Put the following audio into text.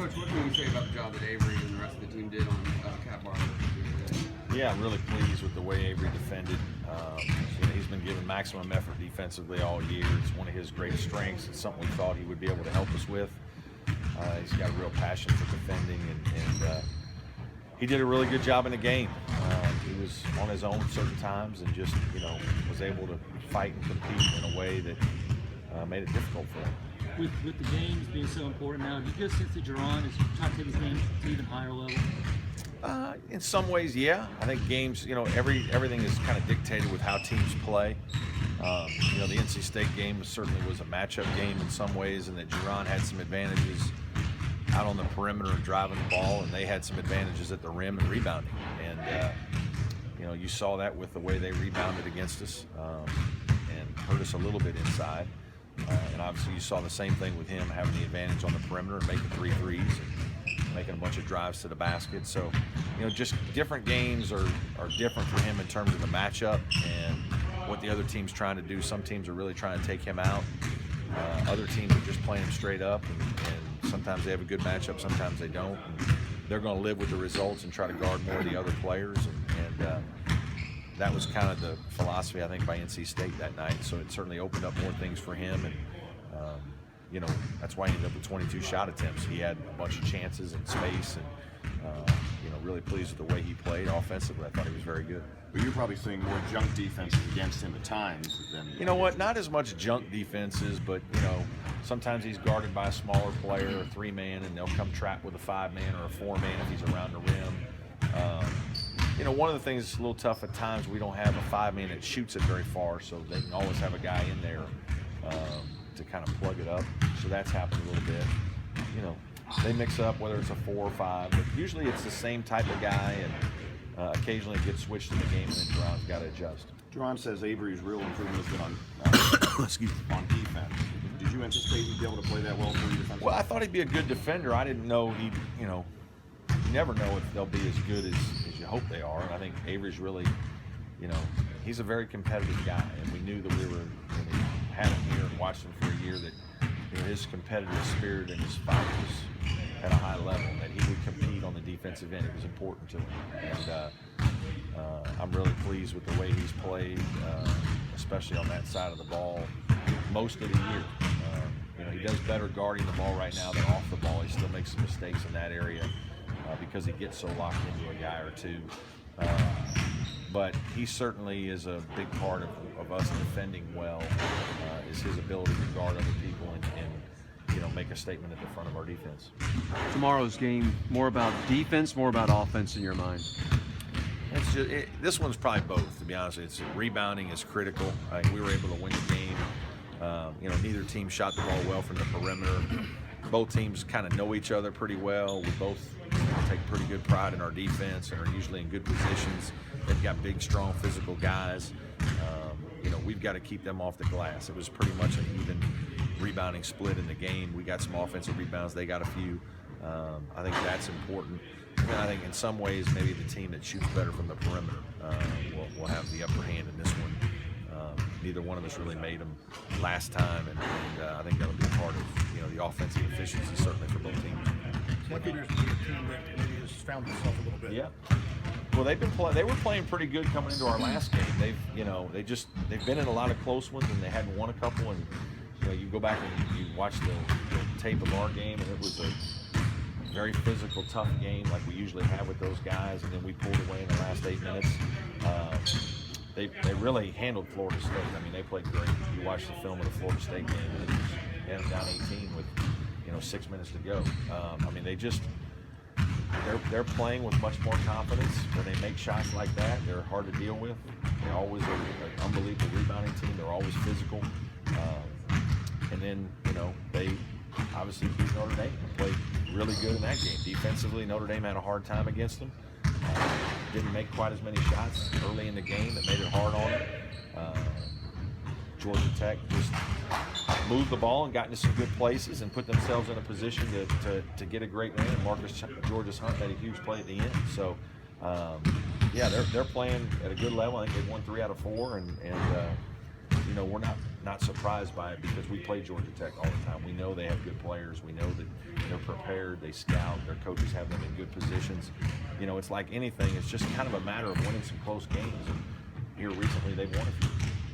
Coach, what can you say about the job that Avery and the rest of the team did on Cat Barber? Yeah, I'm really pleased with the way Avery defended. He's been given maximum effort defensively all year. It's one of his great strengths. It's something we thought he would be able to help us with. He's got a real passion for defending, and he did a really good job in the game. He was on his own certain times and just, was able to fight and compete in a way that made it difficult for him. With the games being so important now, do you get a sense that Jerron is trying to take his game to even higher level? In some ways, yeah. I think games, everything is kind of dictated with how teams play. The NC State game certainly was a matchup game in some ways, and that Jerron had some advantages out on the perimeter and driving the ball, and they had some advantages at the rim and rebounding. And you saw that with the way they rebounded against us and hurt us a little bit inside. And obviously you saw the same thing with him having the advantage on the perimeter and making 3 threes and making a bunch of drives to the basket. So, just different games are different for him in terms of the matchup and what the other team's trying to do. Some teams are really trying to take him out. Other teams are just playing him straight up, and sometimes they have a good matchup, sometimes they don't. And they're going to live with the results and try to guard more of the other players. And that was kind of the philosophy, I think, by NC State that night. So it certainly opened up more things for him. And, that's why he ended up with 22 shot attempts. He had a bunch of chances and space, and, really pleased with the way he played offensively. I thought he was very good. But you're probably seeing more junk defenses against him at times than... You know what? Not as much junk defenses, but, sometimes he's guarded by a smaller player, a 3-man, and they'll come trap with a 5-man or a 4-man if he's around the rim. One of the things that's a little tough at times, we don't have a 5-man that shoots it very far, so they can always have a guy in there to kind of plug it up. So that's happened a little bit. They mix up whether it's a 4 or 5, but usually it's the same type of guy, and occasionally it gets switched in the game, and then Jerron's got to adjust. Jerron says Avery's real improvement has been on on defense. Did you anticipate he'd be able to play that well for you defensively? Well, I thought he'd be a good defender. I didn't know you never know if they'll be as good as you hope they are. And I think Avery's really, he's a very competitive guy, and we knew that we had him here and watched him for a year, that his competitive spirit and his fight was at a high level, that he would compete on the defensive end. It was important to him. And I'm really pleased with the way he's played, especially on that side of the ball most of the year. He does better guarding the ball right now than off the ball. He still makes some mistakes in that area because he gets so locked into a guy or two. But he certainly is a big part of us defending well, is his ability to guard other people and make a statement at the front of our defense. Tomorrow's game, more about defense, more about offense in your mind? It's just, this one's probably both, to be honest. It's rebounding is critical. We were able to win the game. Neither team shot the ball well from the perimeter. Both teams kind of know each other pretty well. We both take pretty good pride in our defense and are usually in good positions. They've got big, strong, physical guys. We've got to keep them off the glass. It was pretty much an even rebounding split in the game. We got some offensive rebounds. They got a few. I think that's important. And I think in some ways maybe the team that shoots better from the perimeter will have the upper hand in this one. Neither one of us really made them last time, and I think that'll be a part of the offensive efficiency certainly for both teams. What appears to be a team that maybe has found itself a little bit. Yeah. Well, they were playing pretty good coming into our last game. They've been in a lot of close ones, and they hadn't won a couple. And you go back and you watch the tape of our game, and it was a very physical, tough game like we usually have with those guys. And then we pulled away in the last 8 minutes. They really handled Florida State. I mean, they played great. You watch the film of the Florida State game, and they had them down 18 with 6 minutes to go. They're playing with much more confidence. When they make shots like that, they're hard to deal with. They always are an unbelievable rebounding team. They're always physical. And then, they obviously beat Notre Dame and played really good in that game. Defensively, Notre Dame had a hard time against them. Didn't make quite as many shots early in the game that made it hard on them. Georgia Tech just moved the ball and got into some good places and put themselves in a position to get a great win. And George's Hunt made a huge play at the end. So, they're playing at a good level. I think they've won 3 out of 4, and we're not not surprised by it because we play Georgia Tech all the time. We know they have good players. We know that they're prepared. They scout. Their coaches have them in good positions. You know, it's like anything. It's just kind of a matter of winning some close games. And here recently, they've won a few.